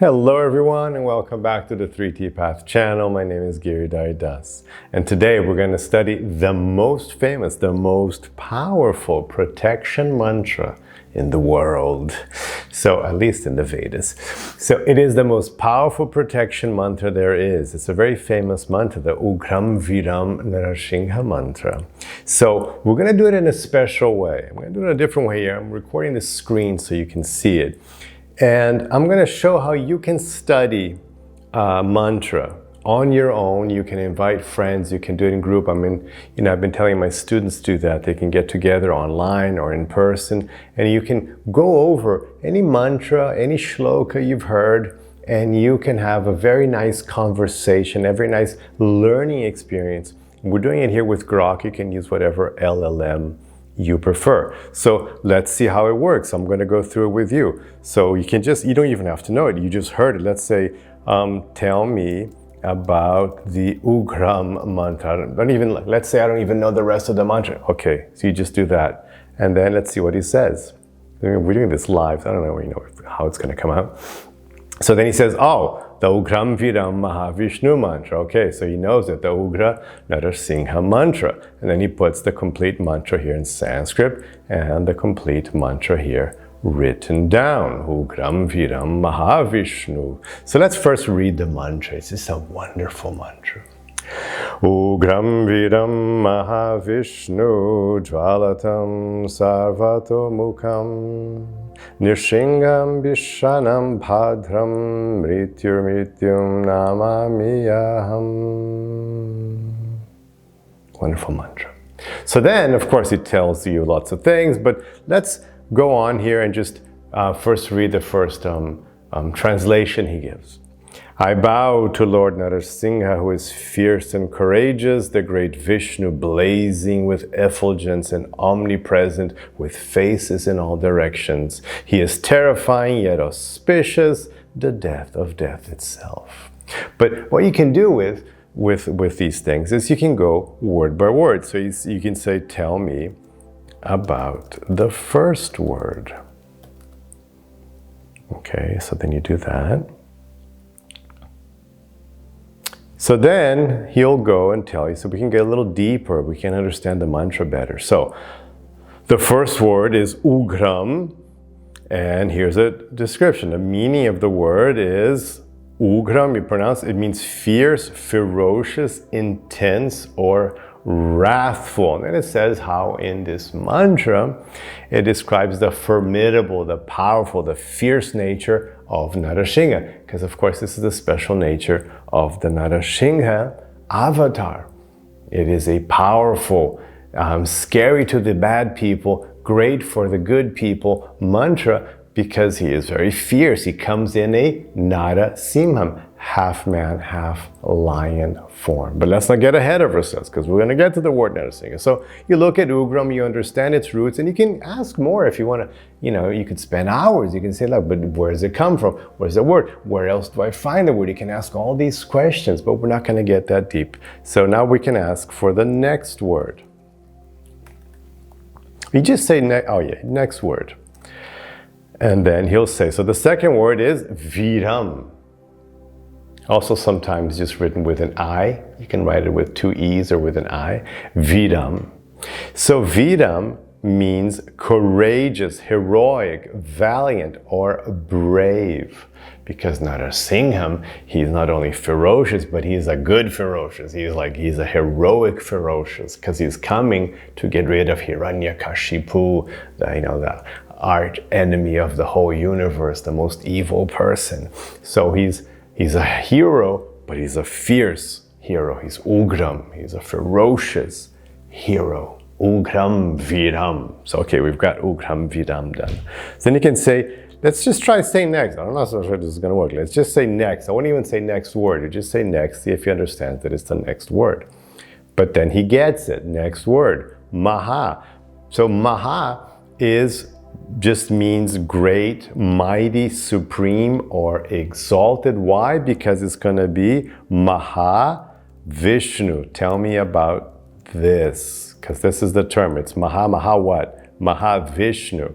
Hello everyone and welcome back to the 3T Path channel. My name is Giridhari and today we're going to study the most famous, the most powerful protection mantra in the world. So at least in the Vedas. So it is the most powerful protection mantra there is. It's a very famous mantra, the Ugram Viram Narasimha mantra. So we're going to do it in a special way. I'm going to do it in a different way here. I'm recording the screen so you can see it. And I'm going to show how you can study mantra on your own. You can invite friends, you can do it in group. I've been telling my students to do that. They can get together online or in person, and you can go over any mantra, any shloka you've heard, and you can have a very nice conversation, a very nice learning experience. We're doing it here with Grok. You can use whatever LLM you prefer. So let's see how it works. I'm going to go through it with you. So you don't even have to know it. You just heard it. Let's say, tell me about the Ugram mantra. Let's say I don't even know the rest of the mantra. Okay, so you just do that. And then let's see what he says. We're doing this live. So I don't know, how it's going to come out. So then he says, the Ugram Viram Mahā Viṣṇum mantra. Okay, so he knows it, the Ugra Narasimha mantra. And then he puts the complete mantra here in Sanskrit and the complete mantra here written down. Ugram Viram Mahā Viṣṇum. So let's first read the mantra. It's just a wonderful mantra. Ugram Viram Mahā Viṣṇum Jvalatām Sarvato-mukham Nṛtyum Bhiṣaṇam Bhadram mṛtyum Namāmi. Wonderful mantra. So then, of course, it tells you lots of things, but let's go on here and just first read the first translation he gives. I bow to Lord Narasimha, who is fierce and courageous, the great Viṣṇu, blazing with effulgence and omnipresent, with faces in all directions. He is terrifying yet auspicious, the death of death itself. But what you can do with these things is you can go word by word. So you can say, tell me about the first word. Okay, so then you do that. So then he'll go and tell you, so we can get a little deeper, we can understand the mantra better. So the first word is Ugram, and here's a description. The meaning of the word is Ugram, it means fierce, ferocious, intense, or wrathful. And then it says how in this mantra, it describes the formidable, the powerful, the fierce nature of Narasimha, because of course this is the special nature of the Narasimha avatar. It is a powerful, scary to the bad people, great for the good people mantra, because he is very fierce. He comes in a Narasimham, half man, half lion form. But let's not get ahead of ourselves, because we're going to get to the word Narasimha. So you look at Ugram, you understand its roots, and you can ask more if you want to. You could spend hours. You can say, look, but where does it come from? Where's the word? Where else do I find the word? You can ask all these questions, but we're not going to get that deep. So now we can ask for the next word. You just say, next word. And then he'll say, so the second word is Vīram. Also sometimes just written with an I. You can write it with two E's or with an I. Vīram. So Vīram means courageous, heroic, valiant, or brave. Because Narasimham, he's not only ferocious, but he's a good ferocious. He's a heroic ferocious, because he's coming to get rid of Hiranyakashipu, the arch enemy of the whole universe, the most evil person. So he's a hero, but he's a fierce hero. He's Ugram. He's a ferocious hero. Ugram Viram. So okay, we've got Ugram Viram done. So then you can say, let's just try saying next. I'm not so sure this is going to work. Let's just say next. I won't even say next word. You just say next, see if you understand that it's the next word. But then he gets it. Next word, Mahā. So Mahā just means great, mighty, supreme, or exalted. Why? Because it's going to be Mahā Viṣṇu. Tell me about this, because this is the term. It's Mahā what? Mahā Viṣṇu.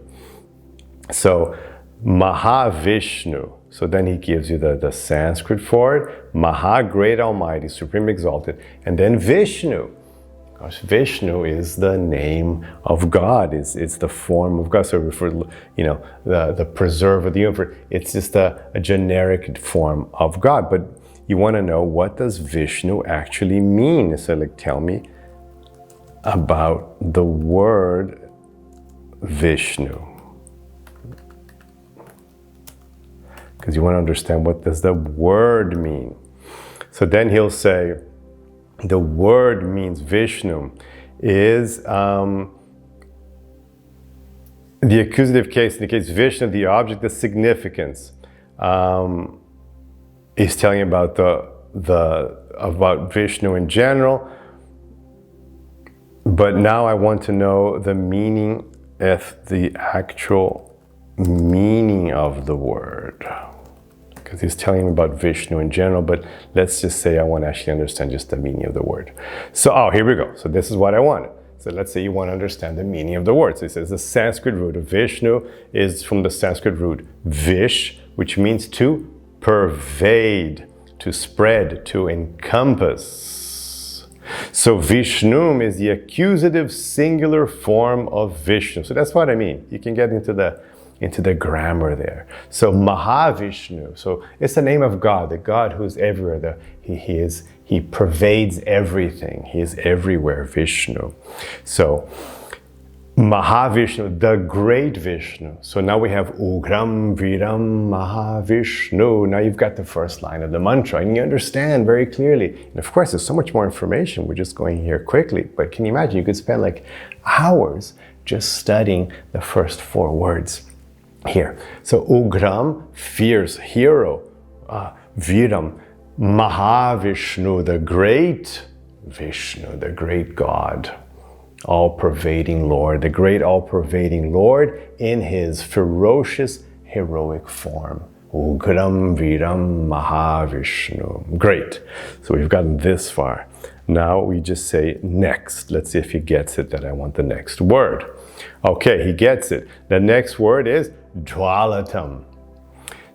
So Mahā Viṣṇu. So then he gives you the Sanskrit for it. Mahā, great, almighty, supreme, exalted. And then Viṣṇu. Gosh, Viṣṇu is the name of God. It's the form of God. So refer, the preserver of the universe. It's just a generic form of God. But you want to know, what does Viṣṇu actually mean? So tell me about the word Viṣṇu. Because you want to understand, what does the word mean? So then he'll say, the word means, Viṣṇum is the accusative case indicates Viṣṇu, the object of significance. He's telling about about Viṣṇu in general. But now I want to know the meaning, the actual meaning of the word. Because he's telling him about Viṣṇu in general, but let's just say I want to actually understand just the meaning of the word. So, here we go. So this is what I wanted. So let's say you want to understand the meaning of the word. So he says the Sanskrit root of Viṣṇu is from the Sanskrit root Vish, which means to pervade, to spread, to encompass. So Viṣṇum is the accusative singular form of Viṣṇu. So that's what I mean. You can get into the grammar there. So Mahā-Viṣṇu. So it's the name of God, the God who's everywhere. He pervades everything. He is everywhere, Viṣṇu. So Mahā-Viṣṇu, the great Viṣṇu. So now we have Ugram Viram Mahā-Viṣṇu. Now you've got the first line of the mantra, and you understand very clearly. And of course, there's so much more information. We're just going here quickly. But can you imagine? You could spend like hours just studying the first 4 words here. So Ugram, fierce, hero. Viram, Mahā-Viṣṇu, the great Viṣṇu, the great God. All-pervading Lord, the great all-pervading Lord in his ferocious, heroic form. Ugram Viram Mahā-Viṣṇu. Great. So we've gotten this far. Now we just say next. Let's see if he gets it, that I want the next word. Okay, he gets it. The next word is Jvalatām.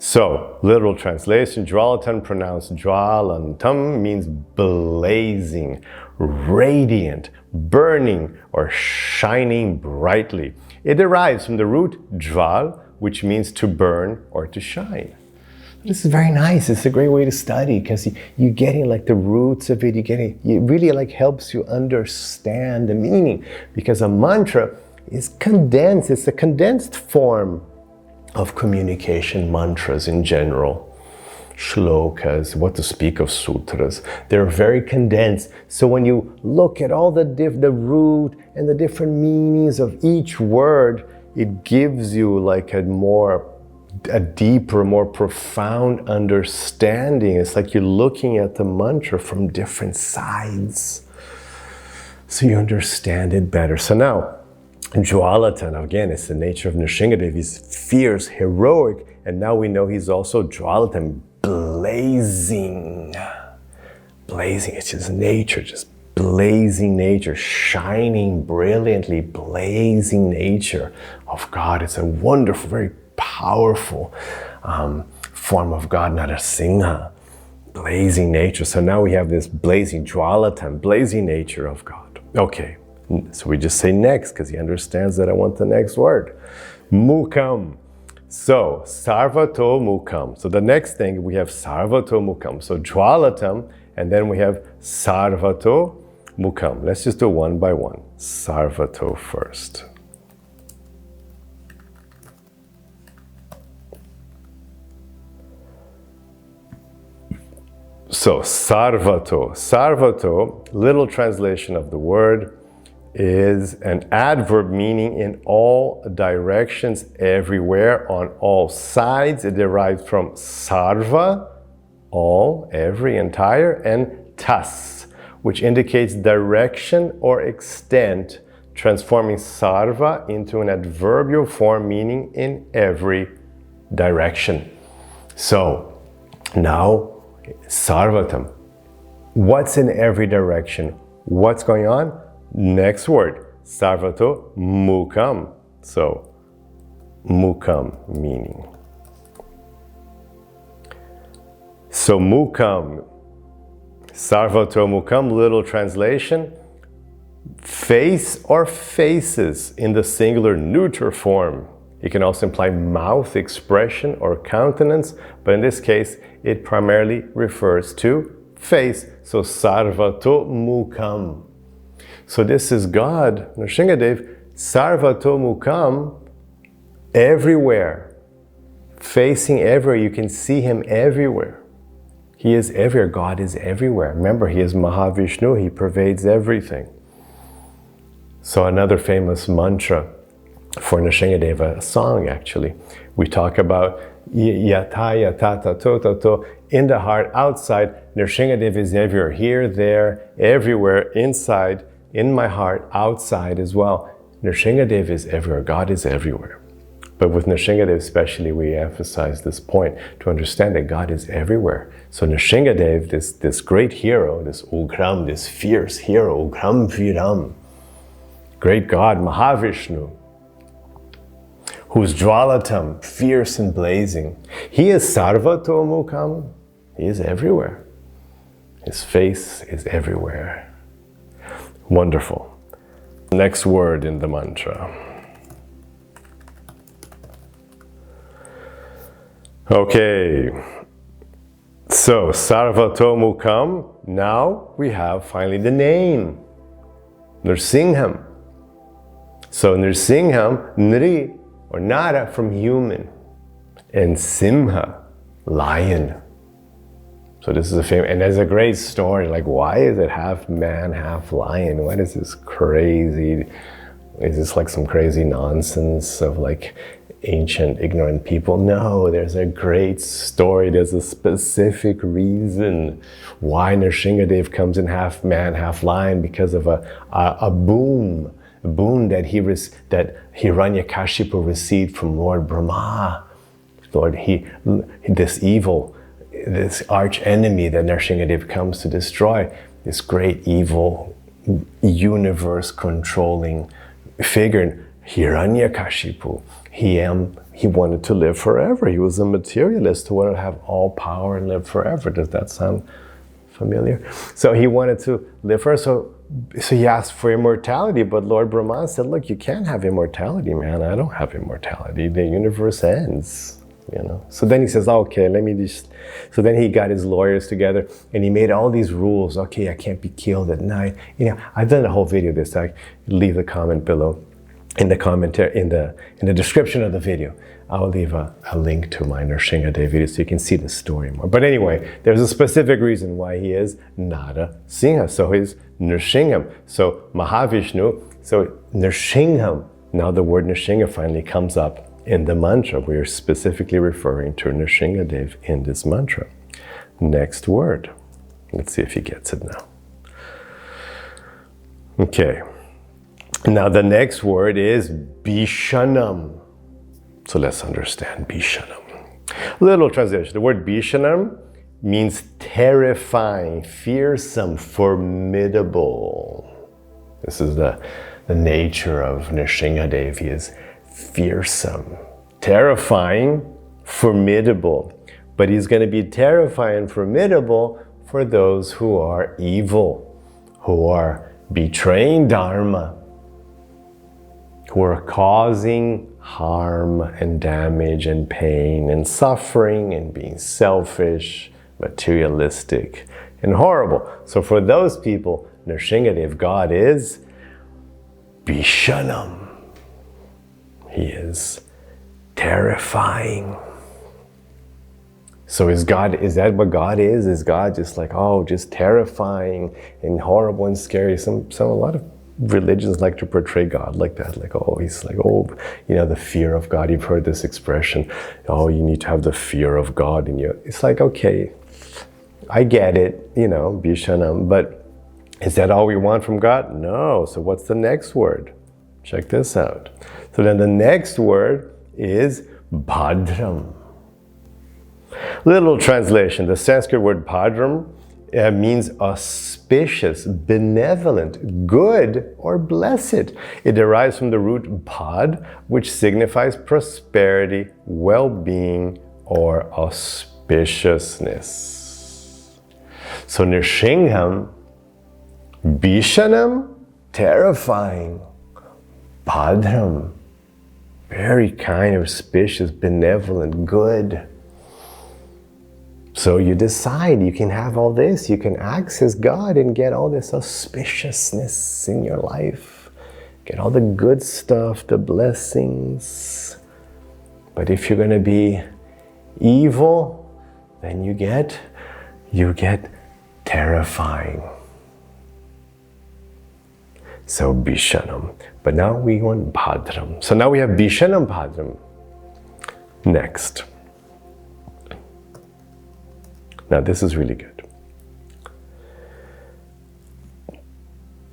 So, literal translation, Jvalatām, pronounced Jvalatām, means blazing, radiant, burning, or shining brightly. It derives from the root jval, which means to burn or to shine. This is very nice. It's a great way to study, because you're getting like the roots of it. It really like helps you understand the meaning, because a mantra is condensed. It's a condensed form of communication, mantras in general. Shlokas, what to speak of sutras, they're very condensed. So when you look at all the root and the different meanings of each word, it gives you like a deeper, more profound understanding. It's like you're looking at the mantra from different sides, so you understand it better. So now, Jvalatām, again, it's the nature of Nrsimhadev. He's fierce, heroic, and now we know he's also Jvalatām, blazing. Blazing, it's just nature, just blazing nature, shining brilliantly, blazing nature of God. It's a wonderful, very powerful form of God, Narasimha, blazing nature. So now we have this blazing Jvalatām, blazing nature of God. Okay. So we just say next, because he understands that I want the next word. Mukham. So, Sarvato-mukham. So the next thing, we have Sarvato-mukham. So Jvalatām, and then we have Sarvato-mukham. Let's just do one by one. Sarvato first. So, Sarvato. Sarvato, little translation of the word, is an adverb meaning in all directions, everywhere, on all sides. It derives from sarva, all, every, entire, and tas, which indicates direction or extent, transforming sarva into an adverbial form meaning in every direction. So now, Sarvatam. What's in every direction? What's going on? Next word, Sarvato-mukham. So, mukham meaning. So mukham, Sarvato-mukham, little translation, face or faces in the singular neuter form. It can also imply mouth expression or countenance, but in this case, it primarily refers to face. So Sarvato-mukham. So this is God, Nrsimhadev, Sarvato-mukham, everywhere, facing everywhere. You can see him everywhere. He is everywhere. God is everywhere. Remember, he is Mahā Viṣṇum. He pervades everything. So another famous mantra for Nrsimhadev, a song actually. We talk about yata yata tato tato, in the heart, outside. Nrsimhadev is everywhere, here, there, everywhere, inside, in my heart, outside as well. Nrsimhadev is everywhere. God is everywhere. But with Nrsimhadev especially, we emphasize this point to understand that God is everywhere. So Nrsimhadev, this great hero, this Ugram, this fierce hero, Ugram Viram, great God, Mahā Viṣṇum, who's Jvalatām, fierce and blazing. He is Sarvato-mukham. He is everywhere. His face is everywhere. Wonderful. Next word in the mantra. Okay. So, Sarvato-mukham. Now we have finally the name. Narasimha. So, Narasimha, Nri, or Nara from human, and Simha, lion. So this is a famous, and there's a great story, like why is it half man, half lion? What is this crazy, is this like some crazy nonsense of like ancient ignorant people? No, there's a great story, there's a specific reason why Nrsimhadev comes in half man, half lion, because of a boon that Hiranyakashipu received from Lord Brahma. Lord, this evil, this arch enemy that Nrsimhadev comes to destroy, this great evil universe controlling figure, Hiranyakashipu. He wanted to live forever. He was a materialist who wanted to have all power and live forever. Does that sound familiar? So he wanted to live forever. So he asked for immortality, but Lord Brahma said, look, you can't have immortality, man. I don't have immortality. The universe ends, you know. So then he says, okay, let me just... So then he got his lawyers together and he made all these rules. Okay, I can't be killed at night. You know, I've done a whole video of this. I leave the comment below. In the commentary, in the description of the video, I'll leave a link to my Nrsimhadev video so you can see the story more. But anyway, there's a specific reason why he is Narasimha. So he's Nrsimha. So Mahā Viṣṇum. So Nrsimha. Now the word Nrsimha finally comes up in the mantra. We are specifically referring to Nrsimhadev in this mantra. Next word. Let's see if he gets it now. Okay. Now the next word is Bhiṣaṇam. So let's understand Bhiṣaṇam. Little translation. The word Bhiṣaṇam means terrifying, fearsome, formidable. This is the nature of Nrsimhadev. He is fearsome, terrifying, formidable. But he's going to be terrifying and formidable for those who are evil, who are betraying Dharma, who are causing harm and damage and pain and suffering and being selfish, materialistic, and horrible. So for those people, Nrsimhadev, God is Bhiṣaṇam. He is terrifying. So is that what God is? Is God just like, oh, just terrifying and horrible and scary? A lot of religions like to portray God like that, like, oh, he's like, oh, you know, the fear of God. You've heard this expression, oh, you need to have the fear of God in you. It's like, okay, I get it, you know, Bhiṣaṇam, but is that all we want from God? No. So what's the next word? Check this out. So then the next word is Bhadram. Little translation. The Sanskrit word Bhadram means auspicious, benevolent, good, or blessed. It derives from the root bhad, which signifies prosperity, well-being, or auspiciousness. So Nṛsimham, Bhiṣaṇam, terrifying. Bhadram, very kind, auspicious, benevolent, good. So you decide you can have all this, you can access God and get all this auspiciousness in your life. Get all the good stuff, the blessings. But if you're going to be evil, then you get terrifying. So Bhiṣaṇam. But now we want Bhadram. So now we have Bhiṣaṇam, Bhadram. Next. Now this is really good.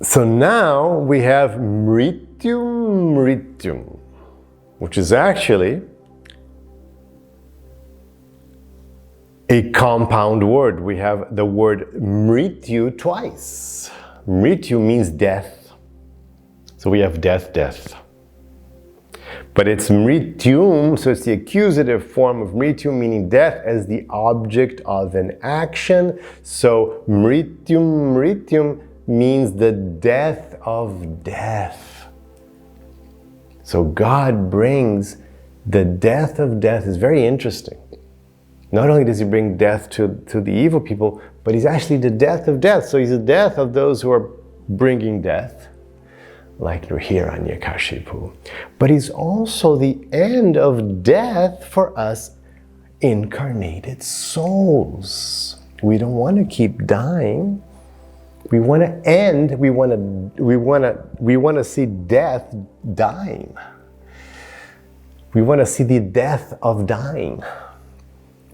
So now we have mṛtyum, which is actually a compound word. We have the word mṛtyu twice. Mṛtyu means death. So we have death, death. But it's mṛtyum, so it's the accusative form of mṛtyum, meaning death as the object of an action. So mṛtyum means the death of death. So God brings the death of death. Is very interesting. Not only does he bring death to the evil people, but he's actually the death of death. So he's the death of those who are bringing death, like Hiranyakashipu. But he's also the end of death for us incarnated souls. We don't want to keep dying. We want to end, we want to see death dying. We want to see the death of dying.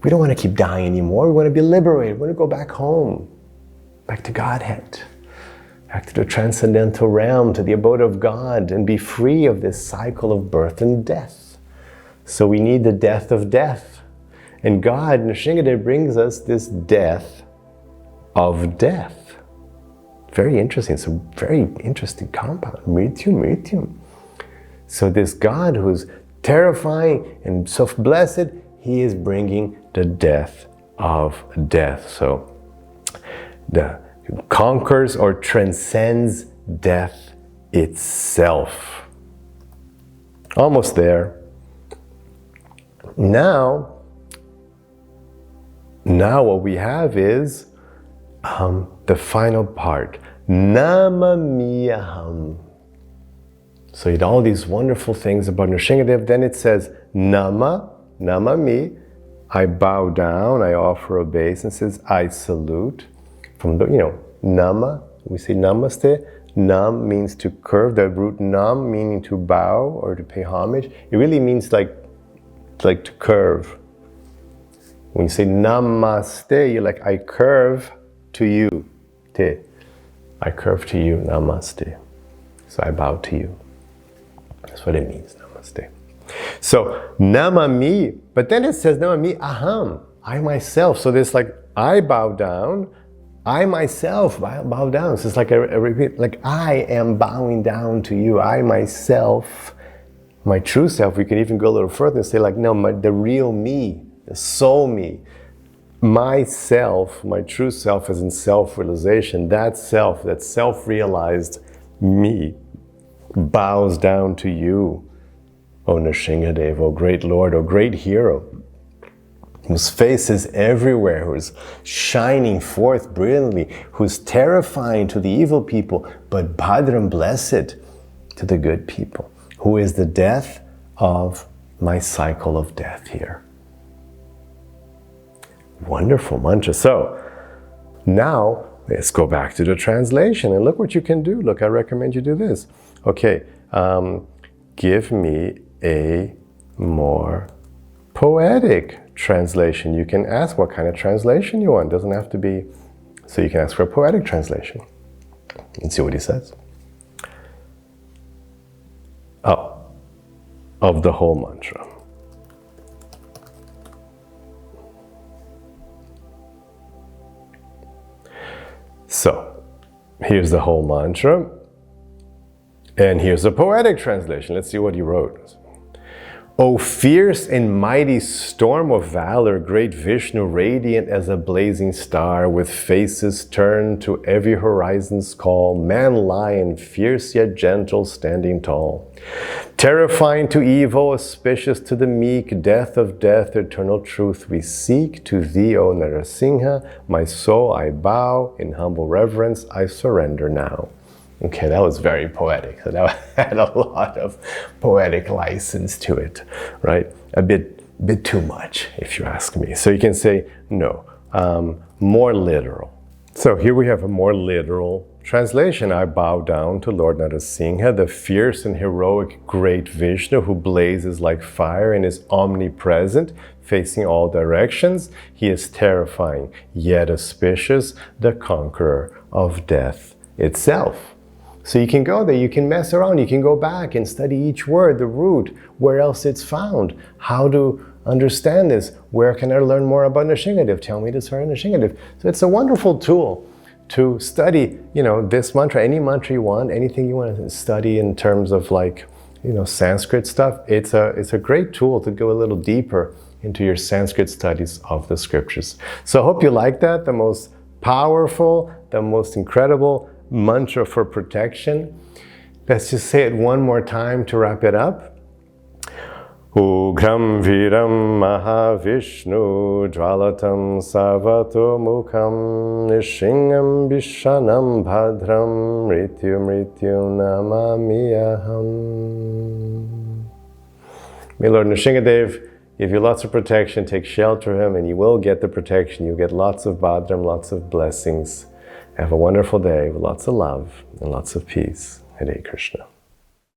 We don't want to keep dying anymore. We want to be liberated. We want to go back home, back to Godhead, back to the transcendental realm, to the abode of God, and be free of this cycle of birth and death. So we need the death of death. And God, Nṛsimha, brings us this death of death. Very interesting. It's a very interesting compound. Mṛtyum. So this God who's terrifying and self-blessed, he is bringing the death of death. So the conquers or transcends death itself. Almost there. Now what we have is the final part. Namāmi. So you had all these wonderful things about Nṛsimha. Then it says Namāmi. I bow down, I offer obeisances, I salute. From the, Nama, we say namaste. Nam means to curve, the root nam meaning to bow or to pay homage. It really means like to curve. When you say namaste, you're like, I curve to you. Te. I curve to you, namaste. So I bow to you. That's what it means, namaste. So Namāmi, but then it says Namāmi aham, I myself. So there's like, I bow down, I myself bow down. So it's like a repeat, like I am bowing down to you. I myself, my true self. We can even go a little further and say like, no, the real me, the soul me, myself, my true self is in self-realization. That self-realized me bows down to you, O Nṛsimha, O great Lord, O great hero, whose face is everywhere, who's shining forth brilliantly, who's terrifying to the evil people, but Bhadram, blessed to the good people, who is the death of my cycle of death here. Wonderful mantra. So now let's go back to the translation and look what you can do. Look, I recommend you do this. Okay, give me a more poetic translation. You can ask what kind of translation you want. It doesn't have to be, so you can ask for a poetic translation and see what he says. Of the whole mantra. So, here's the whole mantra, and here's a poetic translation. Let's see what he wrote. O fierce and mighty storm of valor, great Viṣṇu, radiant as a blazing star, with faces turned to every horizon's call, man-lion, fierce yet gentle, standing tall. Terrifying to evil, auspicious to the meek, death of death, eternal truth we seek. To thee, O Narasimha, my soul I bow, in humble reverence I surrender now. Okay, that was very poetic. So that had a lot of poetic license to it, right? A bit too much, if you ask me. So you can say, no, more literal. So here we have a more literal translation. I bow down to Lord Narasimha, the fierce and heroic great Viṣṇu, who blazes like fire and is omnipresent, facing all directions. He is terrifying, yet auspicious, the conqueror of death itself. So you can go there, you can mess around, you can go back and study each word, the root, where else it's found, how to understand this, where can I learn more about Nrsimhadev, tell me this Nrsimhadev. So it's a wonderful tool to study, this mantra, any mantra you want, anything you want to study in terms of Sanskrit stuff. It's a great tool to go a little deeper into your Sanskrit studies of the scriptures. So I hope you like that, the most powerful, the most incredible mantra for protection. Let's just say it one more time to wrap it up. Ugram Viram Mahā Viṣṇu Jvalatām Sarvato-mukham Bhiṣaṇam Bhadram mṛtyum Namāmi aham. May Lord Nrsimhadev give you lots of protection, take shelter of him, and you will get the protection. You'll get lots of Bhadram, lots of blessings. Have a wonderful day with lots of love and lots of peace. Hare Krishna.